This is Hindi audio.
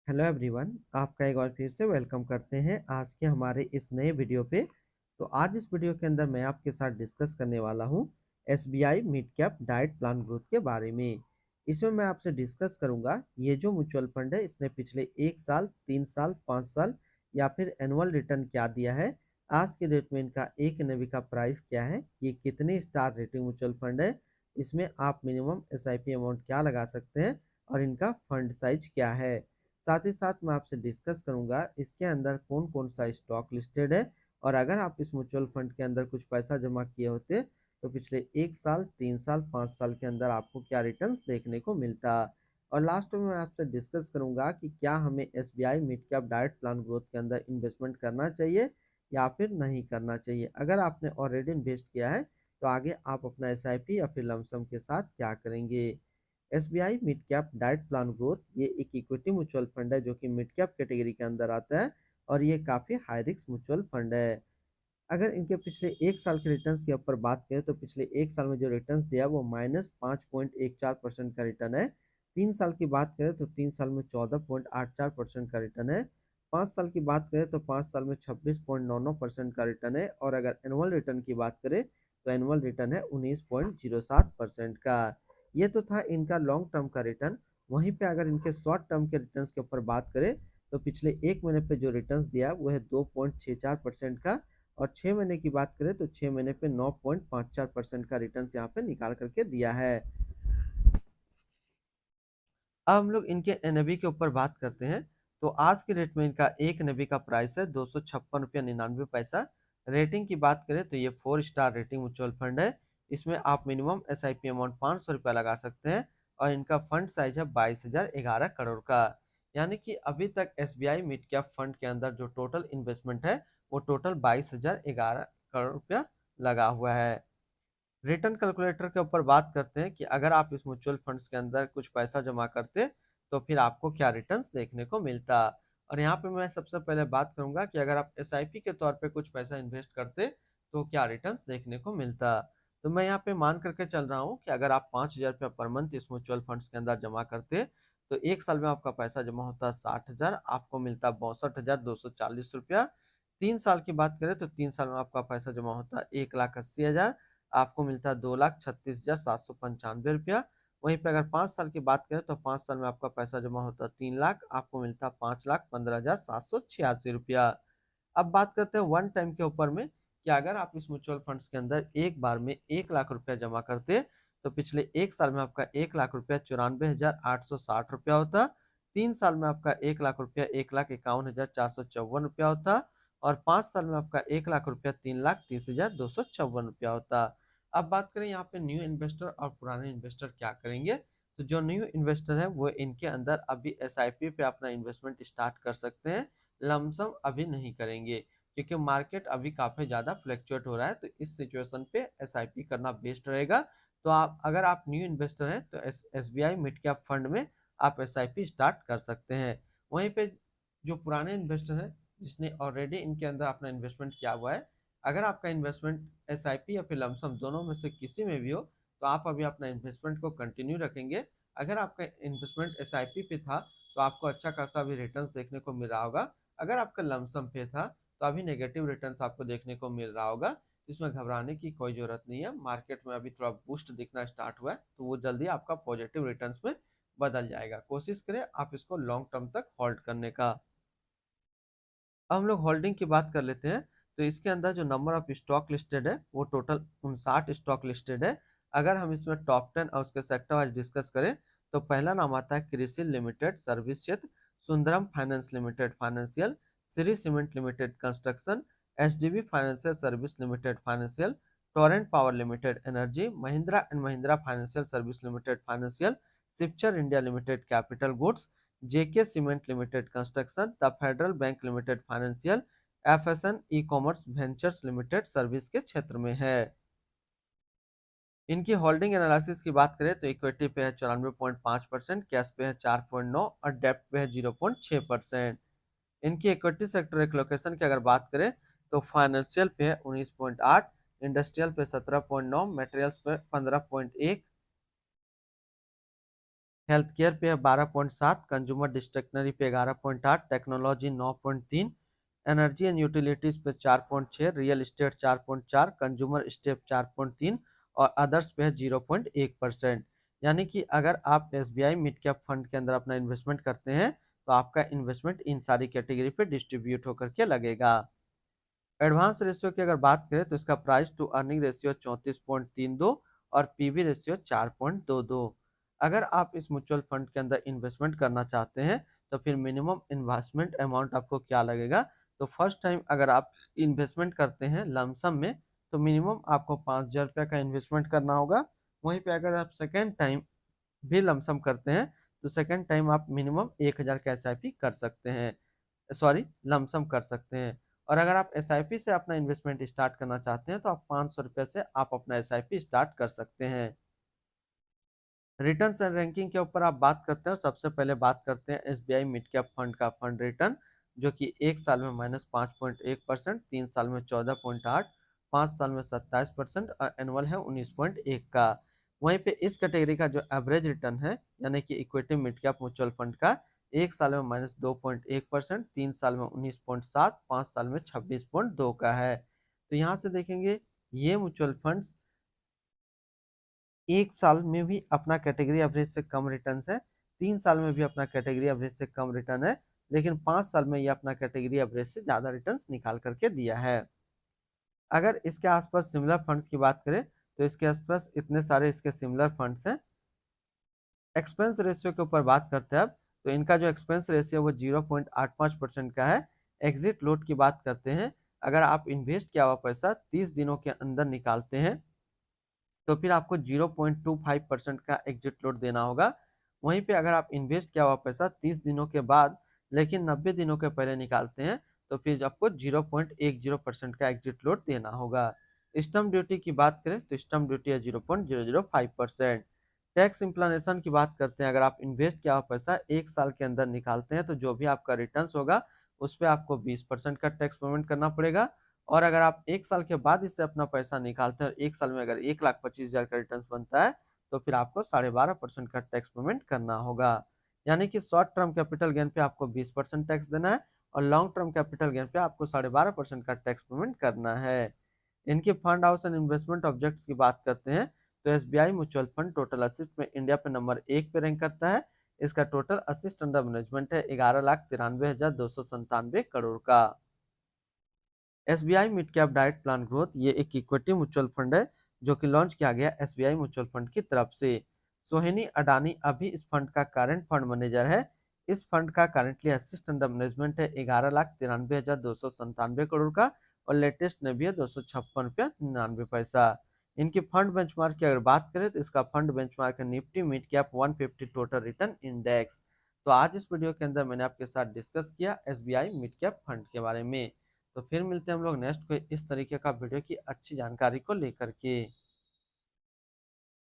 हेलो एवरीवन, आपका एक बार फिर से वेलकम करते हैं आज के हमारे इस नए वीडियो पे। तो आज इस वीडियो के अंदर मैं आपके साथ डिस्कस करने वाला हूँ SBI mid cap diet plan growth के बारे में। इसमें मैं आपसे डिस्कस करूंगा ये जो म्यूचुअल फंड है इसने पिछले 1 साल, 3 साल, 5 साल या फिर एनुअल रिटर्न क्या दिया है। आज के डेट में इनका एक एनएवी का प्राइस क्या है, ये कितने स्टार रेटिंग म्यूचुअल फंड है, इसमें आप मिनिमम एसआईपी अमाउंट क्या लगा सकते हैं और इनका फंड साइज क्या है। साथ ही साथ मैं आपसे डिस्कस करूंगा इसके अंदर कौन कौन सा स्टॉक लिस्टेड है, और अगर आप इस म्यूचुअल फंड के अंदर कुछ पैसा जमा किए होते तो पिछले 1 साल, 3 साल, 5 साल के अंदर आपको क्या रिटर्न्स देखने को मिलता। और लास्ट में मैं आपसे डिस्कस करूंगा कि क्या हमें SBI mid cap diet plan growth के अंदर इन्वेस्टमेंट करना चाहिए या फिर नहीं करना चाहिए। अगर आपने ऑलरेडी इन्वेस्ट किया है तो आगे आप अपना एसआईपी या फिर लमसम के साथ क्या करेंगे। SBI mid cap diet plan growth ये एक इक्विटी म्यूचुअल फंड है जो कि मिड कैप कैटेगरी के अंदर आता है, और ये काफी हाई रिस्क म्यूचुअल फंड है। अगर इनके पिछले 1 साल के रिटर्न्स के ऊपर बात करें तो पिछले 1 साल में जो रिटर्न्स दिया वो -5.14% का रिटर्न है। 3 साल की बात करें तो 3 साल में 14.84% का रिटर्न है। 5 साल की बात करें तो 5 साल में 26.99% का रिटर्न है, और अगर एनुअल रिटर्न की बात करें तो एनुअल रिटर्न है 19.07% का। ये तो था इनका लॉन्ग टर्म का रिटर्न। वहीं पे अगर इनके शॉर्ट टर्म के रिटर्न्स के ऊपर बात करें तो पिछले 1 महीने पे जो रिटर्न्स दिया वो है 2.64% का, और 6 महीने की बात करें तो 6 महीने पे 9.54% का रिटर्न यहाँ पे निकाल करके दिया है। अब हम लोग इनके एनएवी के ऊपर बात करते हैं। तो आज के रेट में इनका एक एनएवी का प्राइस है 256 रुपया 99 पैसा। रेटिंग की बात करें तो ये 4 स्टार रेटिंग म्यूचुअल फंड है। इसमें आप मिनिमम एसआईपी अमाउंट 500 रुपया लगा सकते हैं, और इनका फंड साइज है 22,011 करोड़ का। यानी कि अभी तक एसबीआई मिड कैप फंड के अंदर जो टोटल इन्वेस्टमेंट है वो टोटल 22,011 करोड़ रुपया लगा हुआ है। रिटर्न कैलकुलेटर के ऊपर बात करते हैं कि अगर आप इस म्यूचुअल फंड्स के अंदर कुछ पैसा जमा करते तो फिर आपको क्या रिटर्न्स देखने को मिलता। और यहाँ पे मैं सबसे पहले बात करूंगा कि अगर आप एसआईपी के तौर पे कुछ पैसा इन्वेस्ट करते तो क्या रिटर्न्स देखने को मिलता। तो मैं यहाँ पे मान करके चल रहा हूँ कि अगर आप 5,000 रुपया पर मंथ इस म्यूचुअल फंड्स के अंदर जमा करते तो 1 साल में आपका पैसा जमा होता 60,000, आपको मिलता 62,240 रुपया। 3 साल की बात करें तो 3 साल में आपका पैसा जमा होता 1,80,000, आपको मिलता है 2,36,795 रुपया। वहीं पे अगर 5 साल की बात करें तो 5 साल में आपका पैसा जमा होता है 3 लाख, आपको मिलता है 5,15,786 रुपया। अब बात करते हैं वन टाइम के ऊपर में कि अगर आप इस म्यूचुअल फंड्स के अंदर एक बार में 1 लाख रुपया जमा करते तो पिछले 1 साल में आपका 1 लाख रुपया 94,860 रुपया होता। 3 साल में आपका 1 लाख रुपया 1,51,454 रुपया होता, और 5 साल में आपका 1 लाख रुपया 3,30,254 रुपया होता। अब बात करें यहाँ पे न्यू इन्वेस्टर और पुराने इन्वेस्टर क्या करेंगे। तो जो न्यू इन्वेस्टर है वो इनके अंदर अभी एसआईपी पे अपना इन्वेस्टमेंट स्टार्ट कर सकते हैं, लमसम अभी नहीं करेंगे क्योंकि मार्केट अभी काफी ज्यादा फ्लक्चुएट हो रहा है। तो इस सिचुएशन पे एसआईपी करना बेस्ट रहेगा। तो आप अगर आप न्यू इन्वेस्टर हैं तो एसबीआई मिड कैप फंड में आप एसआईपी स्टार्ट कर सकते हैं। वहीं पे जो पुराने इन्वेस्टर हैं जिसने ऑलरेडी इनके अंदर अपना इन्वेस्टमेंट किया हुआ है, अगर आपका इन्वेस्टमेंट एसआईपी या फिर लमसम दोनों में से किसी में भी हो तो आप अभी अपना इन्वेस्टमेंट को कंटिन्यू रखेंगे। अगर आपका इन्वेस्टमेंट एसआईपी पे था तो आपको अच्छा खासा भी रिटर्न्स देखने को मिल रहा होगा। अगर आपका लमसम पे था तो अभी नेगेटिव रिटर्न्स आपको देखने को मिल रहा होगा। इसमें घबराने की कोई जरूरत नहीं है। मार्केट में अभी थोड़ा बूस्ट दिखना स्टार्ट हुआ है तो वो जल्दी आपका पॉजिटिव रिटर्न्स में बदल जाएगा। कोशिश करें आप इसको लॉन्ग टर्म तक होल्ड करने का। अब हम लोग होल्डिंग की बात कर लेते हैं। तो इसके अंदर जो नंबर ऑफ स्टॉक लिस्टेड है वो टोटल 59 स्टॉक लिस्टेड है। अगर हम इसमें टॉप 10 और उसके सेक्टर वाइज डिस्कस करें तो पहला नाम आता है क्रिसिल लिमिटेड सर्विस क्षेत्र, Sundaram Finance Limited financial, Shree Cement Limited construction, HDB Financial Service Limited financial, Torrent Power Limited energy, Mahindra and Mahindra Financial Service Limited financial, शिपचर India Limited capital goods, JK Cement Limited construction, the Federal Bank Limited financial, FSN e commerce Ventures Limited service के क्षेत्र में है। इनकी होल्डिंग एनालिसिस की बात करें तो इक्विटी पे है 94.5%, कैश पे है 4.9 और डेप्ट पे है 0.6%। इनकी इक्विटी सेक्टर एलोकेशन की अगर बात करें तो फाइनेंशियल पे है 19.8, इंडस्ट्रियल पे 17.9, मटेरियल्स पे 15.1, हेल्थ केयर पे है 12.7, कंज्यूमर डिस्क्रिशनरी पे 11.8, टेक्नोलॉजी 9.3, एनर्जी एंड यूटिलिटीज पे 4.6, रियल एस्टेट 4.4, कंज्यूमर स्टेप 4.3 और अदर्स पे है 0.1%। यानी कि अगर आप एसबीआई मिड कैप फंड के अंदर अपना इन्वेस्टमेंट करते हैं तो आपका इन्वेस्टमेंट इन सारी कैटेगरी पे डिस्ट्रीब्यूट होकर के लगेगा। एडवांस रेशियो की अगर बात करें तो इसका प्राइस टू अर्निंग रेशियो 34.32 और पीवी रेशियो 4.22। अगर आप इस म्यूचुअल फंड के अंदर इन्वेस्टमेंट करना चाहते हैं तो फिर मिनिमम इन्वेस्टमेंट अमाउंट आपको क्या लगेगा। तो फर्स्ट टाइम अगर आप इन्वेस्टमेंट करते हैं लमसम में तो मिनिमम आपको 5,000 रुपये का इन्वेस्टमेंट करना होगा। वहीं पे अगर आप सेकेंड टाइम भी लमसम करते हैं तो सेकेंड टाइम आप मिनिमम 1,000 का एसआईपी कर सकते हैं, सॉरी लमसम कर सकते हैं। और अगर आप एसआईपी से अपना इन्वेस्टमेंट स्टार्ट करना चाहते हैं तो आप 500 रुपये से आप अपना एसआईपी स्टार्ट कर सकते हैं। रिटर्न्स एंड रैंकिंग के ऊपर आप बात करते हैं, सबसे पहले बात करते हैं एसबीआई मिड कैप फंड का फंड रिटर्न, जो कि एक साल में -5.1%, 3 साल में 14.8, 5 साल में 27% और एनुअल है 19.1 का। वहीं पे इस कैटेगरी का जो एवरेज रिटर्न है यानी कि equity mid cap mutual fund का, एक साल में -2.1%, 3 साल में 19.7, 5 साल में 26.2 का है। तो यहाँ से देखेंगे ये म्यूचुअल फंड्स एक साल में भी अपना कैटेगरी एवरेज से कम रिटर्न है, 3 साल में भी अपना कैटेगरी एवरेज से कम रिटर्न है, लेकिन 5 साल में ये अपना कैटेगरी एवरेज से ज्यादा रिटर्न निकाल करके दिया है। अगर इसके आसपास सिमिलर फंड्स की बात करें तो इसके आसपास इतने सारे इसके सिमिलर फंड्स हैं। एक्सपेंस रेशियो के ऊपर बात करते हैं अब, तो इनका जो एक्सपेंस रेशियो वो 0.85% का है। एग्जिट लोड की बात करते हैं, अगर आप इन्वेस्ट किया हुआ पैसा 30 दिनों के अंदर निकालते हैं तो फिर आपको 0.25% का एग्जिट लोड देना होगा। वहीं पे अगर आप इन्वेस्ट किया हुआ पैसा 30 दिनों के बाद लेकिन 90 दिनों के पहले निकालते हैं तो फिर आपको 0.10% का एग्जिट लोड देना होगा। स्टम्प ड्यूटी की बात करें तो स्टम्प ड्यूटी है 0.005%। टैक्स इम्प्लानेशन की बात करते हैं, अगर आप इन्वेस्ट किया हुआ पैसा एक साल के अंदर निकालते हैं तो जो भी आपका रिटर्न होगा उस पर आपको 20% का टैक्स पेमेंट करना पड़ेगा। और अगर आप एक साल के बाद इससे अपना पैसा निकालते हैं और एक साल में अगर 1,25,000 का रिटर्न बनता है तो फिर आपको 12.5% का टैक्स पेमेंट करना होगा। यानी कि शॉर्ट टर्म कैपिटल गेन पे आपको 20% टैक्स देना है और लॉन्ग टर्म कैपिटल गेन पे आपको 12.5% का टैक्स पेमेंट करना है। इनके fund house and investment objects की बात करते हैं तो SBI mutual fund total assist में इंडिया पे नंबर 1 पे रैंक करता है। इसका टोटल असिस्ट अंडर मैनेजमेंट है 11,93,297 करोड़ का। SBI mid cap diet plan growth ये एक इक्विटी म्यूचुअल फंड है जो कि लॉन्च किया गया एसबीआई म्यूचुअल फंड की तरफ से। सोहिनी अडानी अभी इस फंड का करंट फंड मैनेजर है। इस फंड का करंटली असिस्ट अंडर मैनेजमेंट है 11,93,297 करोड़ का और लेटेस्ट में भी है 256 रुपया 99 पैसा। इनकी फंड बेंचमार्क की अगर बात करें तो इसका फंड बेंचमार्क है Nifty mid cap 150 total return index. तो आज इस वीडियो के अंदर मैंने आपके साथ डिस्कस किया एसबीआई मिड कैप फंड के बारे में। तो फिर मिलते हैं हम लोग नेक्स्ट कोई इस तरीके का वीडियो की अच्छी जानकारी को लेकर के।